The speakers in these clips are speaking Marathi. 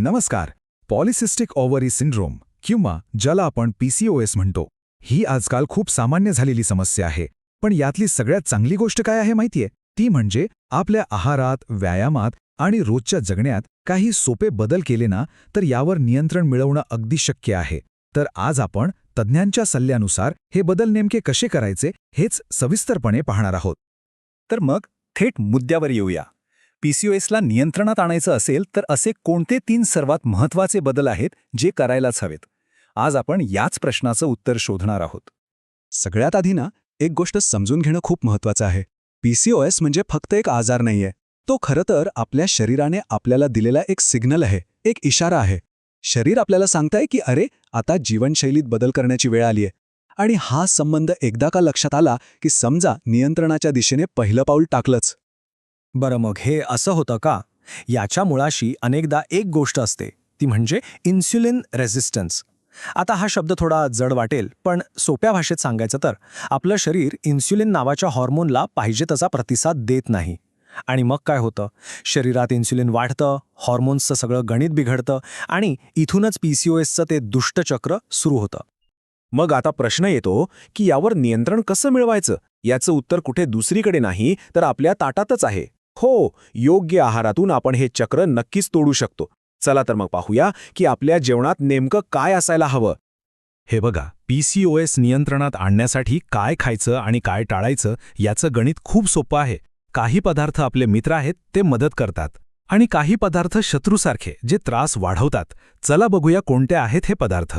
नमस्कार. पॉलिसिस्टिक ओव्हरी सिंड्रोम किंवा ज्याला आपण PCOS म्हणतो, ही आजकाल खूप सामान्य झालेली समस्या आहे. पण यातली सगळ्यात चांगली गोष्ट काय आहे माहितीये? ती म्हणजे आपल्या आहारात, व्यायामात आणि रोजच्या जगण्यात काही सोपे बदल केले ना, तर यावर नियंत्रण मिळवणं अगदी शक्य आहे. तर आज आपण तज्ज्ञांच्या सल्ल्यानुसार हे बदल नेमके कसे करायचे हेच सविस्तरपणे पाहणार आहोत. तर मग थेट मुद्द्यावर येऊया. PCOSला नियंत्रणात आणायचं असेल तर असे कोणते 3 सर्वात महत्त्वाचे बदल आहेत जे करायलाच हवेत? आज आपण याच प्रश्नाचं उत्तर शोधणार आहोत. सगळ्यात आधी ना, एक गोष्ट समजून घेणं खूप महत्त्वाचं आहे. PCOS म्हणजे फक्त एक आजार नाहीये. तो खरं तर आपल्या शरीराने आपल्याला दिलेला एक सिग्नल आहे, एक इशारा आहे. शरीर आपल्याला सांगताय की अरे, आता जीवनशैलीत बदल करण्याची वेळ आलीये. आणि हा संबंध एकदा का लक्षात आला की समजा नियंत्रणाच्या दिशेने पहिलं पाऊल टाकलंच. बरं, मग हे असं होतं का? याच्या मुळाशी अनेकदा एक गोष्ट असते, ती म्हणजे इन्स्युलिन रेझिस्टन्स. आता हा शब्द थोडा जड वाटेल, पण सोप्या भाषेत सांगायचं तर आपलं शरीर इन्स्युलिन नावाच्या हॉर्मोनला पाहिजे तसा प्रतिसाद देत नाही. आणि मग काय होतं? शरीरात इन्स्युलिन वाढतं, हॉर्मोन्सचं सगळं गणित बिघडतं आणि इथूनच PCOSचं ते दुष्टचक्र सुरू होतं. मग आता प्रश्न येतो की यावर नियंत्रण कसं मिळवायचं? याचं उत्तर कुठे दुसरीकडे नाही तर आपल्या ताटातच आहे. हो, योग्य आहारातून आपण हे चक्र नक्कीच तोडू शकतो. चला तर मग पाहूया की आपल्या जेवणात नेमकं काय असायला हवं. हे बघा, PCOS नियंत्रणात आणण्यासाठी काय खायचं आणि काय टाळायचं याचं गणित खूप सोपं आहे. काही पदार्थ आपले मित्र आहेत, ते मदत करतात, आणि काही पदार्थ शत्रूसारखे जे त्रास वाढवतात. चला बघूया कोणते आहेत हे पदार्थ.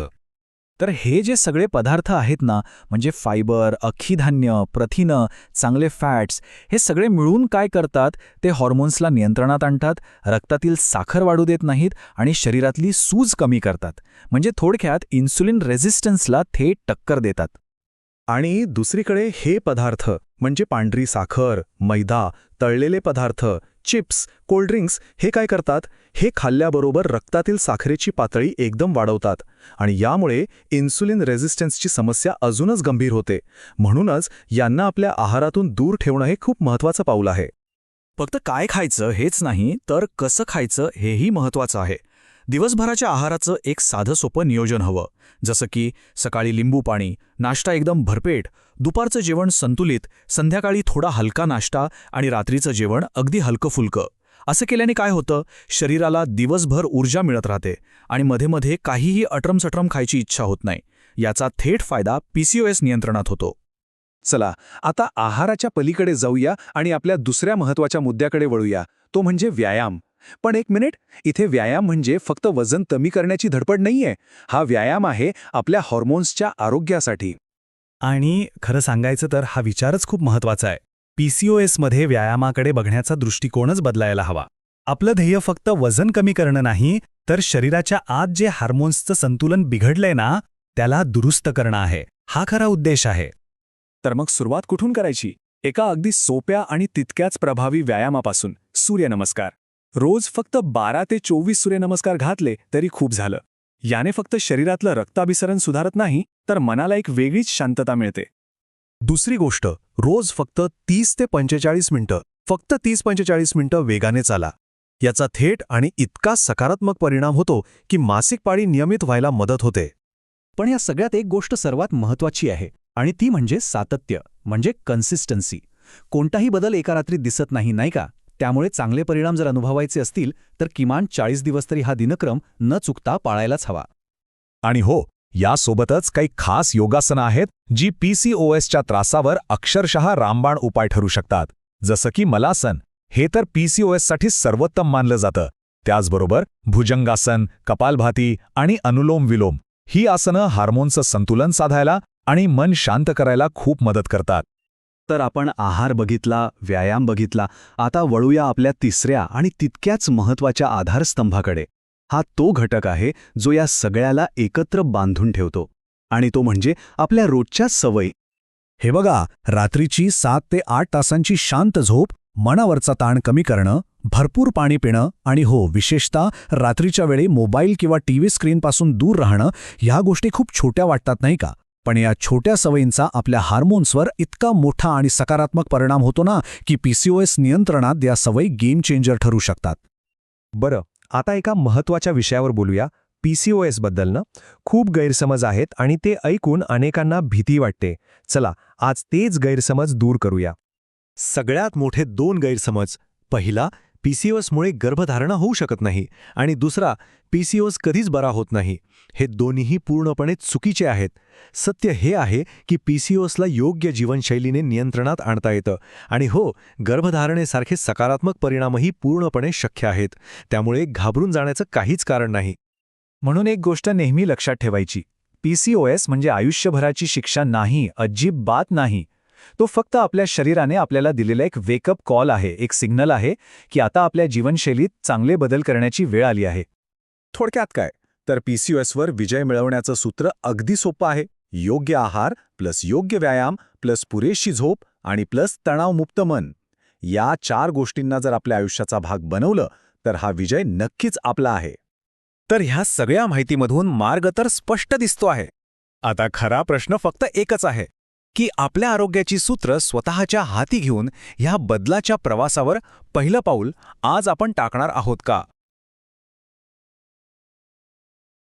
तर हे जे सगळे पदार्थ आहेत ना, म्हणजे फायबर, अख्खीधान्य, प्रथिनं, चांगले फॅट्स, हे सगळे मिळून काय करतात? ते हॉर्मोन्सला नियंत्रणात आणतात, रक्तातील साखर वाढू देत नाहीत आणि शरीरातली सूज कमी करतात. म्हणजे थोडक्यात इन्सुलिन रेझिस्टन्सला थेट टक्कर देतात. आणि दुसरीकडे हे पदार्थ म्हणजे पांढरी साखर, मैदा, तळलेले पदार्थ, चिप्स, कोल्ड्रिंक्स हे काय करतात? हे खाल्ल्याबरोबर रक्तातील साखरेची पातळी एकदम वाढवतात आणि यामुळे इन्सुलिन रेझिस्टन्सची समस्या अजूनच गंभीर होते. म्हणूनच यांना आपल्या आहारातून दूर ठेवणं हे खूप महत्त्वाचं पाऊल आहे. फक्त काय खायचं हेच नाही, तर कसं खायचं हेही महत्त्वाचं आहे. दिवसभराच्या आहाराचं एक साधं सोपं नियोजन हवं. जसं की सकाळी लिंबू पाणी, नाश्ता एकदम भरपेट, दुपारचं जेवण संतुलित, संध्याकाळी थोडा हलका नाश्ता आणि रात्रीचं जेवण अगदी हलकं-फुलकं. असं केल्याने काय होतं? शरीराला दिवसभर ऊर्जा मिळत राहते आणि मध्ये काहीही अटरमसटरम खायची इच्छा होत नाही. याचा थेट फायदा PCOS नियंत्रणात होतो. चला, आता आहाराच्या पलीकडे जाऊया आणि आपल्या दुसऱ्या महत्त्वाच्या मुद्द्याकडे वळूया, तो म्हणजे व्यायाम. पण एक मिनिट, इथे व्यायाम म्हणजे फक्त वजन कमी करण्याची धडपड नाहीये. हा व्यायाम आहे आपल्या हॉर्मोन्सच्या आरोग्यासाठी. आणि खरं सांगायचं तर हा विचारच खूप महत्त्वाचा आहे. PCOSमध्ये व्यायामाकडे बघण्याचा दृष्टिकोनच बदलायला हवा. आपलं ध्येय फक्त वजन कमी करणं नाही, तर शरीराच्या आत जे हार्मोन्सचं संतुलन बिघडलंय ना, त्याला दुरुस्त करणं आहे. हा खरा उद्देश आहे. तर मग सुरुवात कुठून करायची? एका अगदी सोप्या आणि तितक्याच प्रभावी व्यायामापासून, सूर्यनमस्कार. रोज फक्त 12 ते 24 सूर्यनमस्कार घातले तरी खूप झालं. याने फक्त शरीरातलं रक्ताभिसरण सुधारत नाही, तर मनाला एक वेगळीच शांतता मिळते. दुसरी गोष्ट, रोज फक्त 30 ते 45 मिनिटं, फक्त 30-45 मिनिटं वेगाने चाला. याचा थेट आणि इतका सकारात्मक परिणाम होतो की मासिक पाळी नियमित व्हायला मदत होते. पण या सगळ्यात एक गोष्ट सर्वात महत्त्वाची आहे आणि ती म्हणजे सातत्य, म्हणजे कन्सिस्टन्सी. कोणताही बदल एका रात्रीत दिसत नाही, नाही का? त्यामुळे चांगले परिणाम जर अनुभवायचे असतील तर किमान 40 दिवस तरी हा दिनक्रम न चुकता पाळायलाच हवा. आणि हो, यासोबतच काही खास योगासनं आहेत जी PCOSच्या त्रासावर अक्षरशः रामबाण उपाय ठरू शकतात. जसं की मलासन, हे तर PCOSसाठी सर्वोत्तम मानलं जातं. त्याचबरोबर भुजंगासन, कपालभाती आणि अनुलोम विलोम ही आसनं हार्मोनचं संतुलन साधायला आणि मन शांत करायला खूप मदत करतात. तर आपण आहार बघितला, व्यायाम बघितला. आता वळूया आपल्या तिसऱ्या आणि तितक्याच महत्त्वाच्या आधारस्तंभाकडे. हा तो घटक आहे जो या सगळ्याला एकत्र बांधून ठेवतो, आणि तो म्हणजे आपल्या रोजच्या सवयी. हे बघा, रात्रीची 7 ते 8 तासांची शांत झोप, मनावरचा ताण कमी करणं, भरपूर पाणी पिणं आणि हो, विशेषतः रात्रीच्या वेळी मोबाईल किंवा TV स्क्रीनपासून दूर राहणं, ह्या गोष्टी खूप छोट्या वाटतात नाही का? पण या छोट्या सवयींचा आपल्या हार्मोन्सवर इतका मोठा आणि सकारात्मक परिणाम होतो ना, की PCOS नियंत्रणात या सवयी गेम चेंजर ठरू शकतात. बरं, आता एका महत्त्वाच्या विषयावर बोलूया, PCOS बद्दल ना. खूप गैरसमज आहेत आणि ते ऐकून अनेकांना भीती वाटते. चला आज तेच गैरसमज दूर करूया. सगळ्यात मोठे 2 गैरसमज. पहिला, PCOSमुळे गर्भधारणा होऊ शकत नाही आणि दुसरा, PCOS कधीच बरा होत नाही. हे दोन्हीही पूर्णपणे चुकीचे आहेत. सत्य हे आहे की PCOSला योग्य जीवनशैलीने नियंत्रणात आणता येतं आणि हो, गर्भधारणेसारखे सकारात्मक परिणामही पूर्णपणे शक्य आहेत. त्यामुळे घाबरून जाण्याचं काहीच कारण नाही. म्हणून एक गोष्ट नेहमी लक्षात ठेवायची, PCOS म्हणजे आयुष्यभराची शिक्षा नाही, अजिबात नाही. तो फक्त आपल्या शरीराने आपल्याला दिलेला एक वेकअप कॉल आहे, एक सिग्नल आहे की आता आपल्या जीवनशैलीत चांगले बदल करण्याची वेळ आली आहे. थोडक्यात काय, तर PCOSवर विजय मिळवण्याचं सूत्र अगदी सोपं आहे. योग्य आहार प्लस योग्य व्यायाम प्लस पुरेशी झोप आणि प्लस तणावमुक्त मन. या 4 गोष्टींना जर आपल्या आयुष्याचा भाग बनवलं तर हा विजय नक्कीच आपला आहे. तर ह्या सगळ्या माहितीमधून मार्ग तर स्पष्ट दिसतो आहे. आता खरा प्रश्न फक्त एकच आहे की आपल्या आरोग्याची सूत्र स्वतःच्या हाती घेऊन ह्या बदलाच्या प्रवासावर पहिलं पाऊल आज आपण टाकणार आहोत का.